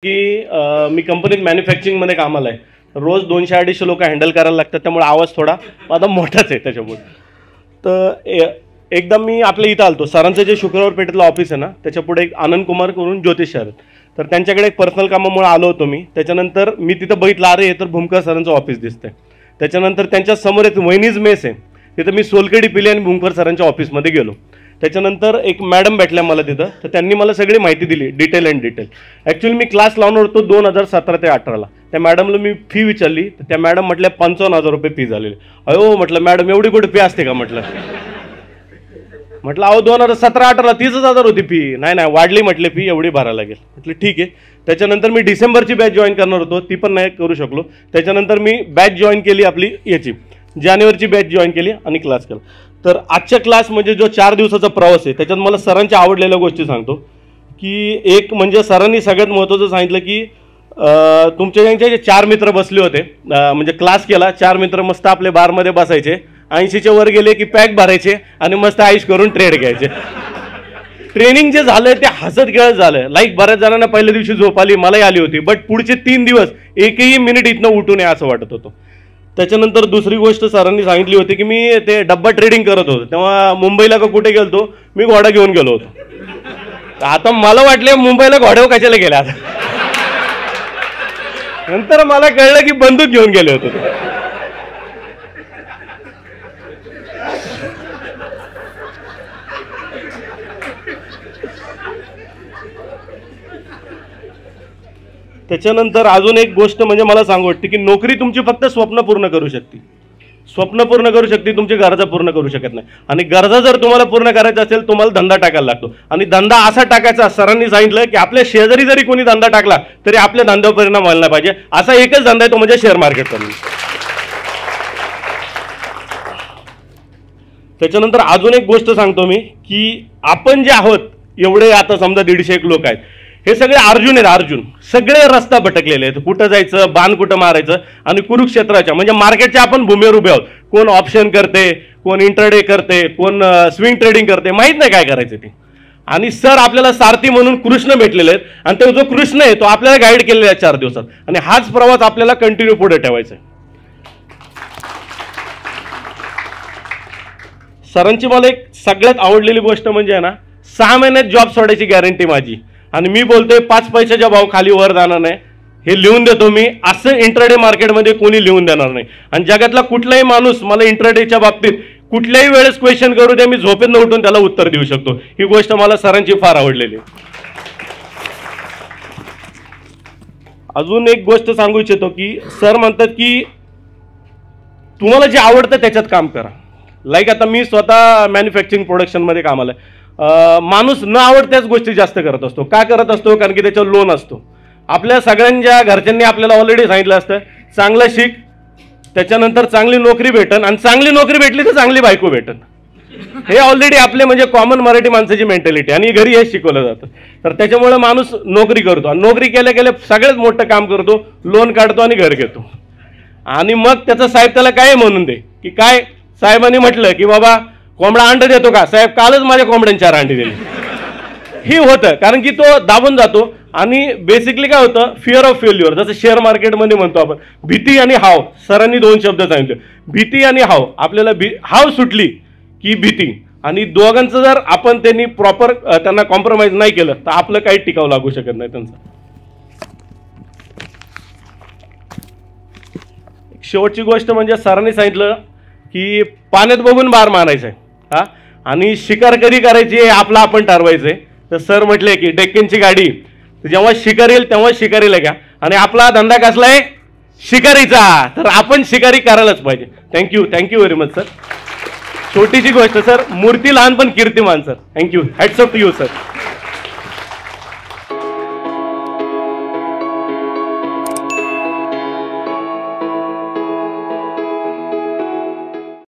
की मी कंपनीत मॅन्युफॅक्चरिंगमध्ये कामाला आहे. रोज 200-250 लोक हँडल करायला लागतात, त्यामुळे आवाज थोडा माझा मोठाच आहे त्याच्यामुळे. तर एकदा मी आपल्या इथं आलतो, सरांचं जे शुक्रवार पेठेतलं ऑफिस आहे ना, त्याच्या पुढे एक आनंद कुमार करून ज्योतिष सर, तर त्यांच्याकडे एक पर्सनल कामामुळे आलो होतो मी. त्याच्यानंतर मी तिथं बघितलं, अरे हे तर भूमकर सरांचं ऑफिस दिसतंय. त्याच्यानंतर त्यांच्या समोर एक वहिनीज मेस आहे, तिथं मी सोलकडी पिली आणि भूमकर सरांच्या ऑफिसमध्ये गेलो. त्याच्यानंतर एक मॅडम भेटल्या मला तिथं, तर त्यांनी मला सगळी माहिती दिली डिटेल. ॲक्च्युली मी क्लास लावणार होतो 2017 ते 2018ला. त्या मॅडमला मी फी विचारली, तर त्या मॅडम म्हटल्या 55,000 रुपये फी झालेली. अयो म्हटलं मॅडम एवढी कुठे फी असते का म्हटलं. अहो 2017-18ला 30,000 होती फी. नाही वाढली म्हटले फी, एवढी भरायला लागेल. म्हटलं ठीक आहे. त्याच्यानंतर मी डिसेंबरची बॅच जॉईन करणार होतो, ती पण नाही करू शकलो. त्याच्यानंतर मी बॅच जॉईन केली आपली याची जानेवारीची बॅच जॉईन केली आणि क्लास केला. तर आजच्या क्लास म्हणजे जो 4 दिवसाचा प्रवास आहे, त्याच्यात मला सरांच्या आवडलेल्या गोष्टी सांगतो. की एक म्हणजे सरांनी सगळ्यात महत्त्वाचं सांगितलं की तुमच्या यांचे जे 4 मित्र बसले होते, म्हणजे क्लास केला, 4 मित्र मस्त आपले बारमध्ये बसायचे, 80च्या वर गेले की पॅक भरायचे आणि मस्त आईश करून ट्रेड घ्यायचे. ट्रेनिंग जे झालं ते हसत खेळत झालं. लाईक बऱ्याच जणांना पहिल्या दिवशी झोप आली, मलाही आली होती, बट पुढचे 3 दिवस एकही मिनिट इथनं उठू नये असं वाटत होतं. त्याच्यानंतर दुसरी गोष्ट सरांनी सांगितली होती की मी ते डब्बा ट्रेडिंग करत होतो, तेव्हा मुंबईला का कुठे गेलतो, मी घोडा घेऊन गेलो होतो. आता मला वाटले मुंबईला घोड्यावर कशाला गेल्या, आता नंतर मला कळलं की बंदूक घेऊन गेले होते. त्याच्यानंतर अजून एक गोष्ट म्हणजे मला सांगू वाटते की नोकरी तुमची फक्त स्वप्न पूर्ण करू शकते, तुमची गरजा पूर्ण करू शकत नाही. आणि गरजा जर तुम्हाला पूर्ण करायचा असेल, तुम्हाला धंदा टाकायला लागतो. आणि धंदा असा टाकायचा, सरांनी सांगितलं की आपल्या शेजारी जरी कोणी धंदा टाकला तरी आपल्या धंद्यावर परिणाम व्हायला नाही पाहिजे. असा एकच धंदा आहे, तो म्हणजे शेअर मार्केट करणं. त्याच्यानंतर अजून एक गोष्ट सांगतो मी की आपण जे आहोत एवढे, आता समजा 150 लोक आहेत, हे सगळे अर्जुन आहेत. अर्जुन सगळे रस्ता भटकलेले आहेत, कुठं जायचं, बाण कुठं मारायचं. आणि कुरुक्षेत्राच्या म्हणजे मार्केटच्या आपण भूमीवर उभे आहोत. कोण ऑप्शन करते, कोण इंट्राडे करते, कोण स्विंग ट्रेडिंग करते, माहीत नाही काय करायचं ते. आणि सर आपल्याला सारथी म्हणून कृष्ण भेटलेले आहेत, आणि तो जो कृष्ण आहे तो आपल्याला गाईड केलेला आहे 4 दिवसात. आणि हाच प्रवास आपल्याला कंटिन्यू पुढे ठेवायचा आहे. सरांची मला एक सगळ्यात आवडलेली गोष्ट म्हणजे ना, 6 महिन्यात जॉब सोडायची गॅरंटी माझी. आणि मी बोलतोय 5 पैशाचा भाव खाली वर जाणार नाही, हे लिहून देतो मी. असं इंट्राडे मार्केटमध्ये कोणी लिहून देणार नाही. आणि जगातला कुठलाही माणूस मला इंट्राडेच्या बाबतीत कुठल्याही वेळेस क्वेश्चन करू दे, मी झोपेतून उठून त्याला उत्तर देऊ शकतो. ही गोष्ट मला सरांची फार आवडलेली. अजून एक गोष्ट सांगू इच्छितो की सर म्हणतात की तुम्हाला जे आवडतं त्याच्यात काम करा. लाईक आता मी स्वतः मॅन्युफॅक्चरिंग प्रोडक्शनमध्ये कामाला आहे. माणूस न आवडत्याच गोष्टी जास्त करत असतो. का करत असतो? कारण की त्याच्यावर लोन असतो. आपल्या सगळ्यांच्या घरच्यांनी आपल्याला ऑलरेडी सांगितलं असतं, चांगलं शिक, त्याच्यानंतर चांगली नोकरी भेटन, आणि चांगली नोकरी भेटली तर चांगली बायको भेटन. हे ऑलरेडी आपले म्हणजे कॉमन मराठी माणसाची मेंटॅलिटी, आणि घरी हे शिकवलं जातं. तर त्याच्यामुळे माणूस नोकरी करतो, आणि नोकरी केल्या केल्या सगळ्यात मोठं काम करतो, लोन काढतो आणि घर घेतो. आणि मग त्याचा साहेब त्याला काय म्हणून दे की काय, साहेबांनी म्हटलं की बाबा कोंबडा अंड देतो का? साहेब कालच माझ्या कोंबड्यांनी 4 अंडी दिली. ही होतं, कारण की तो दाबून जातो. आणि बेसिकली काय होतं, फिअर ऑफ फेल्युअर, जसं शेअर मार्केटमध्ये म्हणतो आपण, भीती आणि हाव. सरांनी 2 शब्द सांगितले, भीती आणि हाव. आपल्याला हाव सुटली की भीती, आणि दोघांचं जर आपण त्यांनी प्रॉपर त्यांना कॉम्प्रोमाइज नाही केलं तर आपलं काही टिकाव लागू शकत नाही त्यांचं. शेवटची गोष्ट म्हणजे सरांनी सांगितलं की पाण्यात बघून बार मारायचं आहे, हा, आणि शिकार कधी करायची हे आपलं आपण ठरवायचंय. तर सर म्हटले की डेक्कनची गाडी जेव्हा शिकार येईल तेव्हा शिकारीला घ्या, आणि आपला धंदा कसला आहे, शिकारीचा, तर आपण शिकारी करायलाच पाहिजे. Thank you very much sir. छोटीशी गोष्ट सर, मूर्ती लहान पण कीर्तिमान sir. Thank you. Hats off to you sir.